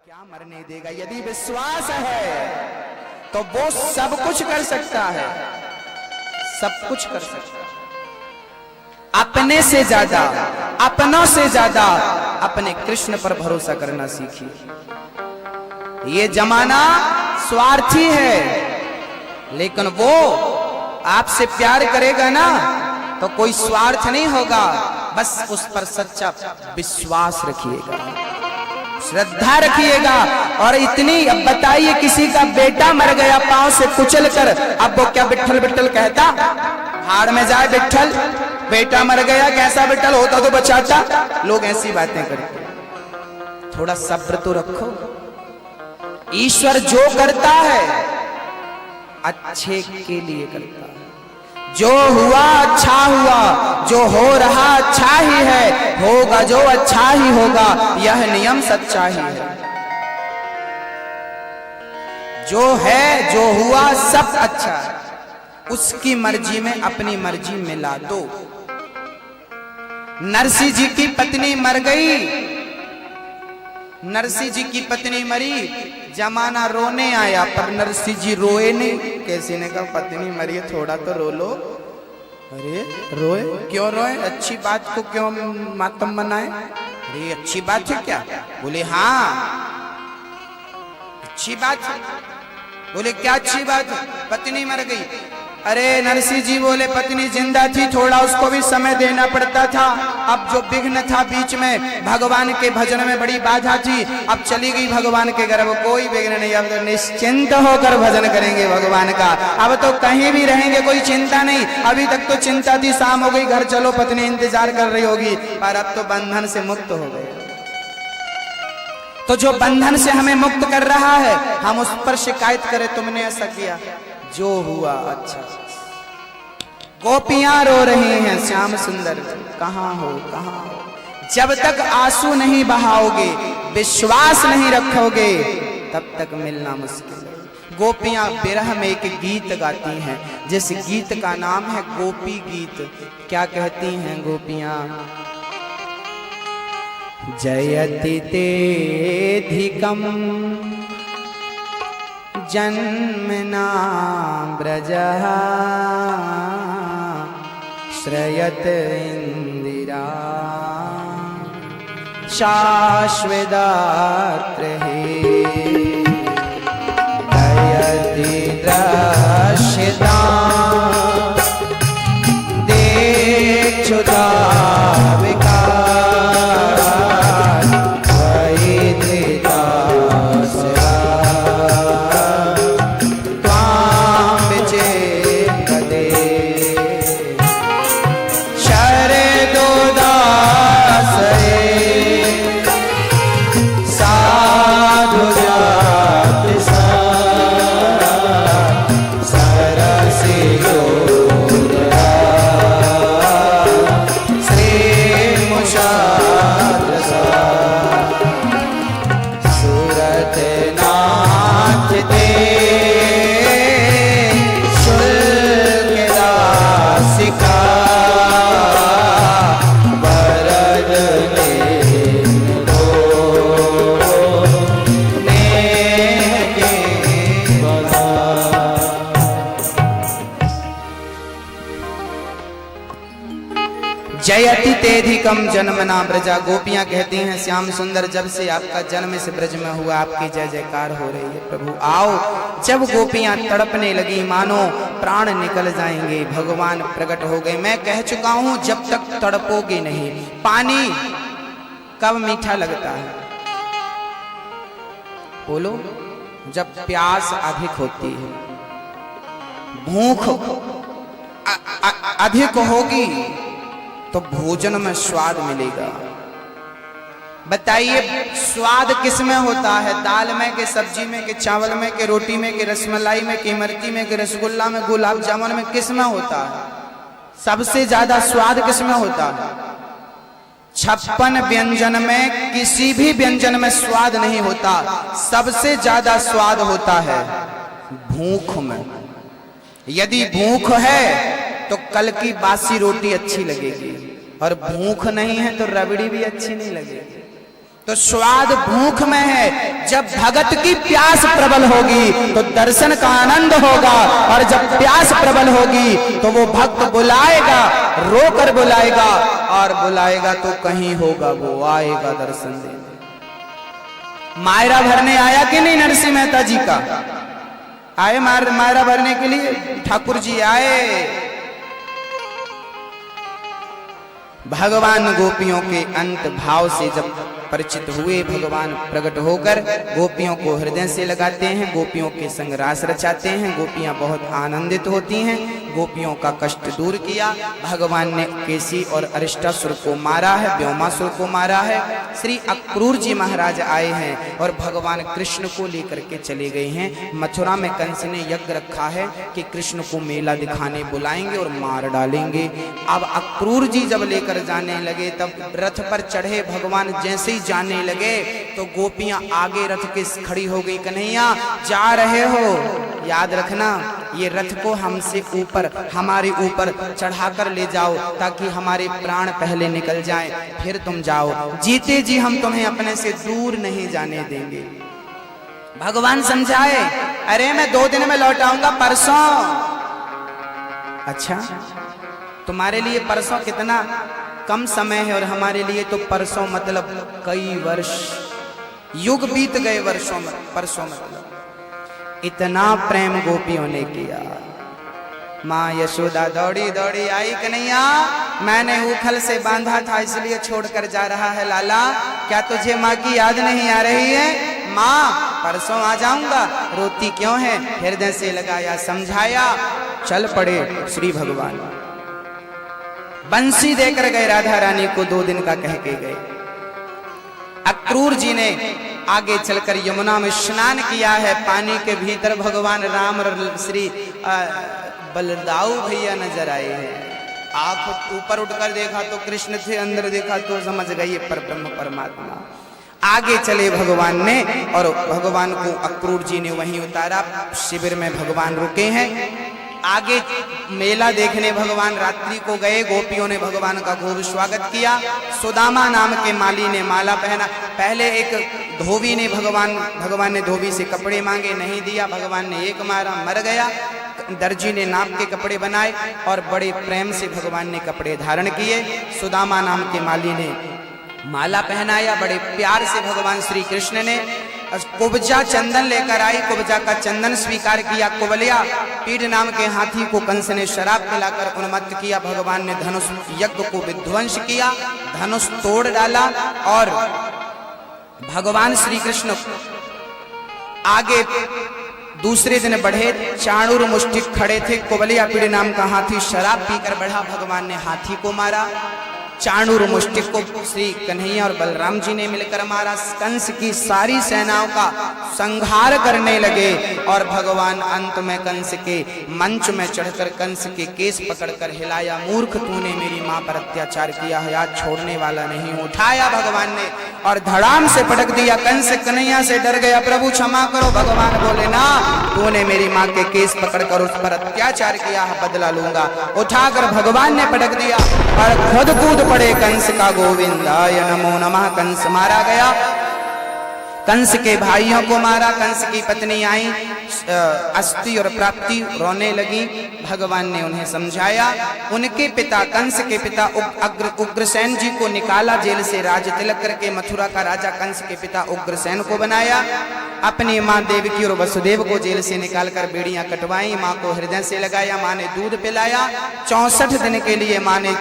क्या मरने देगा। यदि विश्वास है तो वो सब कुछ कर सकता है, सब कुछ कर सकता है। अपने से ज्यादा, अपनों से ज्यादा अपने कृष्ण पर भरोसा करना सीखिए। ये जमाना स्वार्थी है, लेकिन वो आपसे प्यार करेगा ना तो कोई स्वार्थ नहीं होगा, बस उस पर सच्चा विश्वास रखिएगा, श्रद्धा रखिएगा। और इतनी, अब बताइए किसी का बेटा मर गया पांव से कुचल कर, अब वो क्या विट्ठल विट्ठल कहता? हाड़ में जाए विट्ठल, बेटा मर गया, कैसा विट्ठल होता तो बचाता। लोग ऐसी बातें करते। थोड़ा सब्र तो रखो। ईश्वर जो करता है अच्छे के लिए करता है। जो हुआ अच्छा हुआ, जो हो रहा अच्छा ही है, होगा जो अच्छा ही होगा, यह नियम सच्चा ही है। जो है जो हुआ सब अच्छा है, उसकी मर्जी में अपनी मर्जी मिला दो। नरसिंह जी की पत्नी मर गई, नरसिंह जी की पत्नी मरी, जमाना रोने आया पर नरसिंह जी रोए नहीं। कैसी ने कहा पत्नी मरी है, थोड़ा तो रो लो। अरे रोए क्यों? रोए, अच्छी बात को क्यों मातम मनाए? अरे अच्छी बात है क्या? बोले हाँ अच्छी बात है। बोले क्या अच्छी बात है? पत्नी मर गई। अरे नरसिंह जी बोले पत्नी जिंदा थी, थोड़ा उसको भी समय देना पड़ता था। अब जो विघ्न था बीच में, भगवान के भजन में बड़ी बाधा थी, अब चली गई भगवान के घर, कोई विघ्न नहीं। अब तो निश्चिंत होकर भजन करेंगे भगवान का, अब तो कहीं भी रहेंगे, कोई चिंता नहीं। अभी तक तो चिंता थी, शाम हो गई घर चलो, पत्नी इंतजार कर रही होगी, पर अब तो बंधन से मुक्त हो गए। तो जो बंधन से हमें मुक्त कर रहा है, हम उस पर शिकायत करें तुमने ऐसा किया। जो हुआ अच्छा। गोपियां रो रही हैं, श्याम सुंदर कहाँ हो, कहाँ हो। जब तक आंसू नहीं बहाओगे, विश्वास नहीं रखोगे, तब तक मिलना मुश्किल है। गोपियां विरह में एक गीत गाती हैं, जिस गीत का नाम है गोपी गीत। क्या कहती हैं गोपियां? जयति तेधिकम जन्मना ब्रजः श्रयत इंदिरा शाश्वदात्र दयति दृश्यता देखुता जयति तेधिकम जन्मना ब्रजा। गोपियां कहती हैं श्याम सुंदर जब से आपका जन्म इस ब्रज में हुआ, आपकी जय जयकार हो रही है। प्रभु आओ। जब गोपियां तड़पने लगी मानो प्राण निकल जाएंगे, भगवान प्रकट हो गए। मैं कह चुका हूं जब तक तड़पोगे नहीं। पानी कब मीठा लगता है? बोलो, जब प्यास अधिक होती है, भूख अधिक होगी तो भोजन में स्वाद मिलेगा। बताइए स्वाद किस में होता है? दाल में, के सब्जी में, के चावल में, के रोटी में, के रसमलाई में, के इमरती में, के रसगुल्ला में, गुलाब जामुन में, किस में होता है? सबसे ज्यादा स्वाद किस में होता है? 56 व्यंजन में किसी भी व्यंजन में स्वाद नहीं होता, सबसे ज्यादा स्वाद होता है भूख में। यदि भूख है तो कल की बासी रोटी अच्छी लगेगी, और भूख नहीं है तो रबड़ी भी अच्छी नहीं लगेगी। तो स्वाद भूख में है। जब भगत की प्यास प्रबल होगी तो दर्शन का आनंद होगा, और जब प्यास प्रबल होगी तो वो भक्त बुलाएगा, रोकर बुलाएगा, और बुलाएगा तो कहीं होगा, वो आएगा दर्शन देने। मायरा भरने आया कि नहीं नरसिंह मेहता जी का? आए मायरा भरने के लिए ठाकुर जी आए। भगवान गोपियों के अंत भाव से जब परिचित हुए, भगवान प्रकट होकर गोपियों को हृदय से लगाते हैं, गोपियों के संग रास रचाते हैं, गोपियां बहुत आनंदित होती हैं। गोपियों का कष्ट दूर किया। भगवान ने केसी और अरिष्टासुर को मारा है, व्योमासुर को मारा है। श्री अक्रूर जी महाराज आए हैं और भगवान कृष्ण को लेकर के चले गए हैं। मथुरा में कंस ने यज्ञ रखा है कि कृष्ण को मेला दिखाने बुलाएंगे और मार डालेंगे। अब अक्रूर जी जब लेकर जाने लगे, तब रथ पर चढ़े भगवान जैसे ही जाने लगे तो गोपियां आगे रथ के खड़ी हो गई। कन्हैया जा रहे हो, याद रखना ये रथ को हमसे ऊपर, हमारे ऊपर चढ़ाकर ले जाओ ताकि हमारे प्राण पहले निकल जाएं, फिर तुम जाओ। जीते जी हम तुम्हें अपने से दूर नहीं जाने देंगे। भगवान समझाए, अरे मैं 2 दिन में लौट आऊंगा, परसों। अच्छा, तुम्हारे लिए परसों कितना कम समय है, और हमारे लिए तो परसों मतलब कई वर्ष, युग बीत गए वर्षों में, परसों मतलब। इतना प्रेम गोपियों ने किया। माँ यशोदा दौड़ी दौड़ी आई, कन्हैया मैंने उखल से बांधा था इसलिए छोड़कर जा रहा है लाला, क्या तुझे माँ की याद नहीं आ रही है? माँ परसों आ जाऊंगा, रोती क्यों है? हृदय से लगाया, समझाया, चल पड़े श्री भगवान। बंसी देकर गए राधा रानी को, 2 दिन का कह के गए। अक्रूर जी ने आगे चलकर यमुना में स्नान किया है। पानी के भीतर भगवान राम और श्री बलदाऊ भैया नजर आए हैं। आंख ऊपर उठकर देखा तो कृष्ण थे, अंदर देखा तो समझ गए पर ब्रह्म परमात्मा। आगे चले भगवान ने, और भगवान को अक्रूर जी ने वहीं उतारा। शिविर में भगवान रुके हैं। आगे मेला देखने भगवान रात्रि को गए। गोपियों ने भगवान का खूब स्वागत किया। सुदामा नाम के माली ने माला पहना। पहले एक धोबी ने भगवान ने धोबी से कपड़े मांगे, नहीं दिया। भगवान ने एक मारा, मर गया। दर्जी ने नाप के कपड़े बनाए और बड़े प्रेम से भगवान ने कपड़े धारण किए। सुदामा नाम के माली ने माला पहनाया। बड़े प्यार से भगवान श्री कृष्ण ने कुब्जा चंदन लेकर आई, कुब्जा का चंदन स्वीकार किया। कुबलिया पीठ नाम के हाथी को कंस ने शराब पिलाकर उन्मत्त किया। भगवान ने धनुष यज्ञ को विध्वंस किया, धनुष तोड़ डाला। और भगवान श्री कृष्ण आगे दूसरे दिन बढ़े। चाणूर मुष्टिक खड़े थे। कुबलिया पीठ नाम का हाथी शराब पीकर बढ़ा। भगवान ने हाथी को मारा। चाणूर मुष्टिक को श्री कन्हैया और बलराम जी ने मिलकर मारा। कंस की सारी सेनाओं का संहार करने लगे। और भगवान अंत में कंस के मंच में चढ़कर कंस के केस पकड़कर हिलाया। मूर्ख, तूने मेरी मां पर अत्याचार किया है, आज छोड़ने वाला नहीं। उठाया भगवान ने और धड़ाम से पटक दिया। कंस कन्हैया से डर गया, प्रभु क्षमा करो। भगवान बोले, ना, तूने मेरी मां के केस पकड़कर उस पर अत्याचार किया है, बदला लूंगा। उठाकर भगवान ने पटक दिया और खुद कूद पड़े। कंस का गोविंदाय नमो नमः। कंस मारा गया। कंस के भाइयों को मारा। कंस की पत्नी आई, अस्थि और प्राप्ति रोने लगी। भगवान ने उन्हें समझाया। उनके पिता, कंस के पिता उग्रसेन जी को निकाला जेल से। राज तिलक करके मथुरा का राजा कंस के पिता उग्रसेन को बनाया। अपनी माँ देवकी और वसुदेव को जेल से निकालकर बेड़ियां कटवाई। माँ को हृदय से लगाया। माँ ने दूध पिलाया। 64 दिन के लिए माँ ने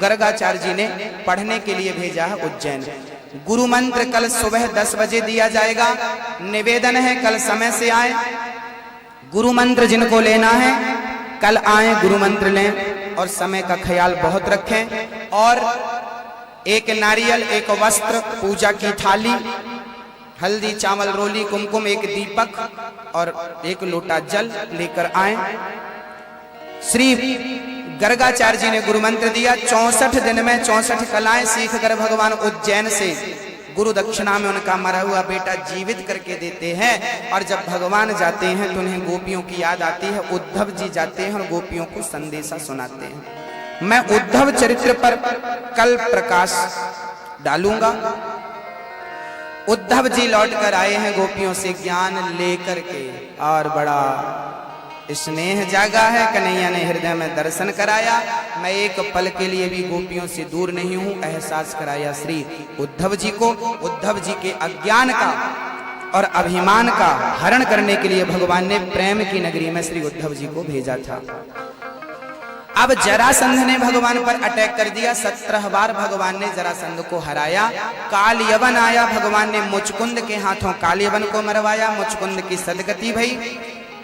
गर्गाचार्य जी ने पढ़ने के लिए भेजा है उज्जैन। गुरु मंत्र कल सुबह 10 बजे दिया जाएगा। निवेदन है कल समय से आए। गुरु मंत्र जिनको लेना है कल आए, गुरु मंत्र लें और समय का ख्याल बहुत रखें। और एक नारियल, एक वस्त्र, पूजा की थाली, हल्दी, चावल, रोली, कुमकुम, एक दीपक और एक लोटा जल लेकर आए। श्री गर्गाचार्य जी ने गुरु मंत्र दिया। 64 दिन में 64 कलाएं सीख कर भगवान उज्जैन से गुरु दक्षिणा में उनका मरा हुआ बेटा जीवित करके देते हैं। और जब भगवान जाते हैं तो उन्हें गोपियों की याद आती है। उद्धव जी जाते हैं और गोपियों को संदेशा सुनाते हैं। मैं उद्धव चरित्र पर कल प्रकाश डालूंगा। उद्धव जी लौट कर आए हैं गोपियों से ज्ञान लेकर के, और बड़ा स्नेह जागा है। कन्हैया ने हृदय में दर्शन कराया। मैं एक पल के लिए भी गोपियों से दूर नहीं हूं, एहसास कराया श्री उद्धव जी को। उद्धव जी के अज्ञान का और अभिमान का हरण करने के लिए भगवान ने प्रेम की नगरी में श्री उद्धव जी को भेजा था। अब जरासंध ने भगवान पर अटैक कर दिया। 17 बार भगवान ने जरासंध को हराया। काल यवन आया, भगवान ने मुचकुंद के हाथों काल यवन को मरवाया। मुचकुंद की सदगति भई।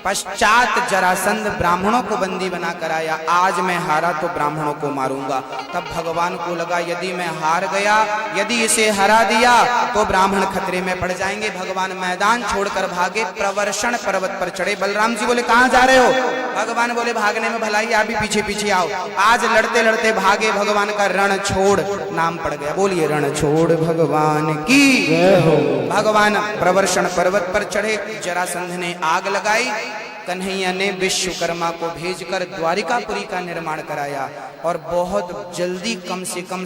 पश्चात जरासंध ब्राह्मणों को बंदी बना कर आया। आज मैं हारा तो ब्राह्मणों को मारूंगा। तब भगवान को लगा यदि मैं हार गया, यदि इसे हरा दिया तो ब्राह्मण खतरे में पड़ जाएंगे। भगवान मैदान छोड़कर भागे, प्रवर्षण पर्वत पर चढ़े। बलराम जी बोले कहां जा रहे हो? भगवान बोले भागने में भलाई, आप भी पीछे पीछे आओ। आज लड़ते लड़ते भागे, भगवान का रण छोड़ नाम पड़ गया। बोलिए रण छोड़ भगवान की जय हो। भगवान प्रवर्षण पर्वत पर चढ़े। जरासंध ने आग लगाई। कन्हैया ने विश्वकर्मा को भेजकर द्वारिकापुरी का निर्माण कराया, और बहुत जल्दी कम से कम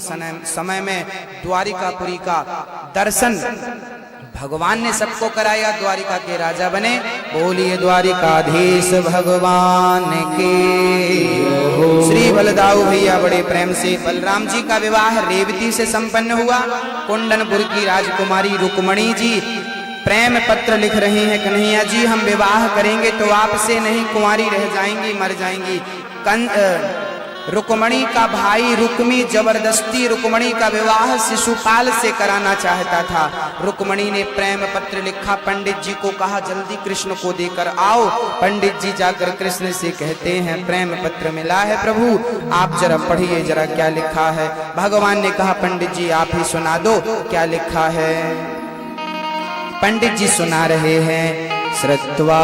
समय में द्वारिकापुरी का दर्शन भगवान ने सबको कराया। द्वारिका के राजा बने। बोलिए द्वारिकाधीश भगवान की। श्री बलदाऊ भैया बड़े प्रेम से बलराम जी का विवाह रेवती से संपन्न हुआ। कुंडनपुर की राजकुमारी रुक्मणी जी प्रेम पत्र लिख रही हैं, कन्हैया जी हम विवाह करेंगे तो आपसे नहीं, कुंवारी रह जाएंगी, मर जाएंगी। रुक्मणी का भाई रुक्मी जबरदस्ती रुक्मणी का विवाह शिशुपाल से कराना चाहता था। रुक्मणी ने प्रेम पत्र लिखा, पंडित जी को कहा जल्दी कृष्ण को देकर आओ। पंडित जी जाकर कृष्ण से कहते हैं प्रेम पत्र मिला है प्रभु, आप जरा पढ़िए जरा क्या लिखा है। भगवान ने कहा पंडित जी आप ही सुना दो क्या लिखा है। पंडित जी सुना रहे हैं। श्रुत्वा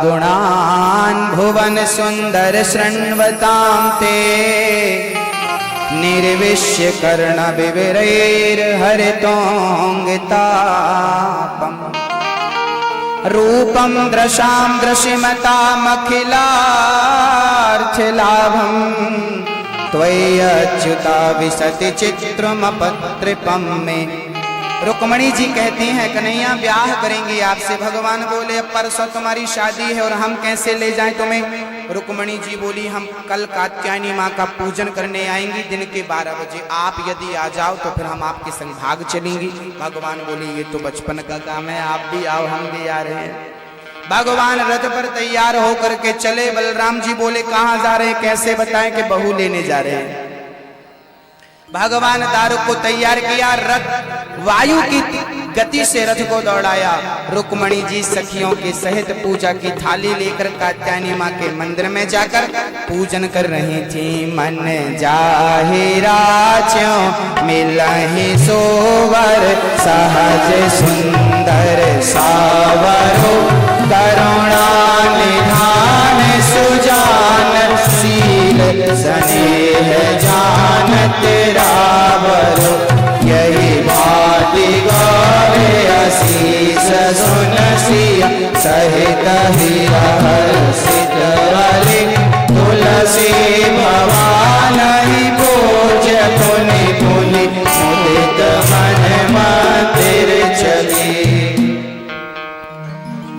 गुणान् भुवन सुंदर शृण्वतां ते निर्विश्य कर्ण विविरैर् हरितोऽङ्गितापम् रूपं दृशां दृशिमतामखिलार्थलाभं त्वय्यच्युता विशति चित्रमपत्रिपं मे। रुक्मणी जी कहती हैं कन्हैया ब्याह करेंगी आपसे। भगवान बोले परसों तुम्हारी शादी है और हम कैसे ले जाएं तुम्हें। रुक्मणी जी बोली हम कल कात्यायनी माँ का पूजन करने आएंगी दिन के 12 बजे, आप यदि आ जाओ तो फिर हम आपके संग भाग चलेंगी। भगवान बोले ये तो बचपन का काम है, आप भी आओ हम भी आ रहे हैं। भगवान रथ पर तैयार होकर के चले। बलराम जी बोले कहाँ जा रहे हैं, कैसे बताएं कि बहू लेने जा रहे हैं। भगवान दारुक को तैयार किया, रथ वायु की गति से रथ को दौड़ाया। रुक्मणी जी सखियों के सहित पूजा की थाली लेकर कात्यायनी माँ के मंदिर में जाकर पूजन कर रही थी। मन जाहिरा च्यों मिलहि सोवर सहज सुंदर सावरो करुणा निधान सुजान शील स्नेह जान तेरा बरो यही बात गावे आशीष सुन सिया सहित हर्षित वाले तुलसी भवान ही पूज्य पुनि पुनि मुदित मन मंदिर चली।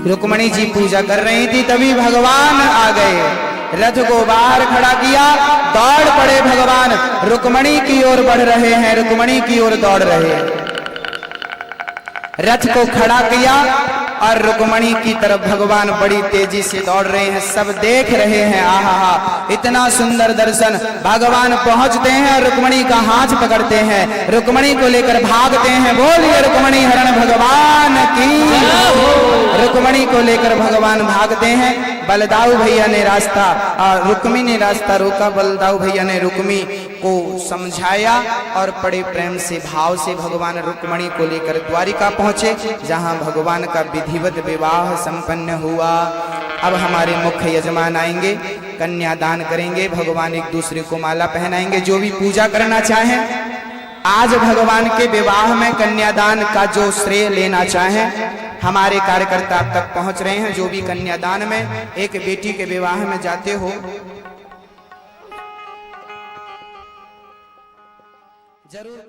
रुक्मणी जी पूजा कर रही थी, तभी भगवान आ गए। रथ को बाहर खड़ा किया, दौड़ पड़े भगवान। रुक्मणी की ओर बढ़ रहे हैं, रुक्मणी की ओर दौड़ रहे हैं। रथ को खड़ा किया और रुक्मणी की तरफ भगवान बड़ी तेजी से दौड़ रहे हैं। सब देख रहे हैं, आहा इतना सुंदर दर्शन। भगवान पहुंचते हैं और रुक्मणी का हाथ पकड़ते हैं, रुक्मणी को लेकर भागते हैं। बोलिए रुक्मणी हरण भगवान की। रुक्मणी को लेकर भगवान भागते हैं। बलदाऊ भैया ने रास्ता और रुक्मी ने रास्ता रोका। बलदाऊ भैया ने रुक्मी को समझाया और बड़े प्रेम से भाव से भगवान रुक्मणी को लेकर द्वारिका पहुंचे, जहां भगवान का विधिवत विवाह संपन्न हुआ। अब हमारे मुख्य यजमान आएंगे, कन्यादान करेंगे, भगवान एक दूसरे को माला पहनाएंगे। जो भी पूजा करना चाहें आज भगवान के विवाह में कन्यादान का जो श्रेय लेना चाहें, हमारे कार्यकर्ता अब तक पहुंच रहे हैं। जो भी कन्यादान में एक बेटी के विवाह में जाते हो जरूर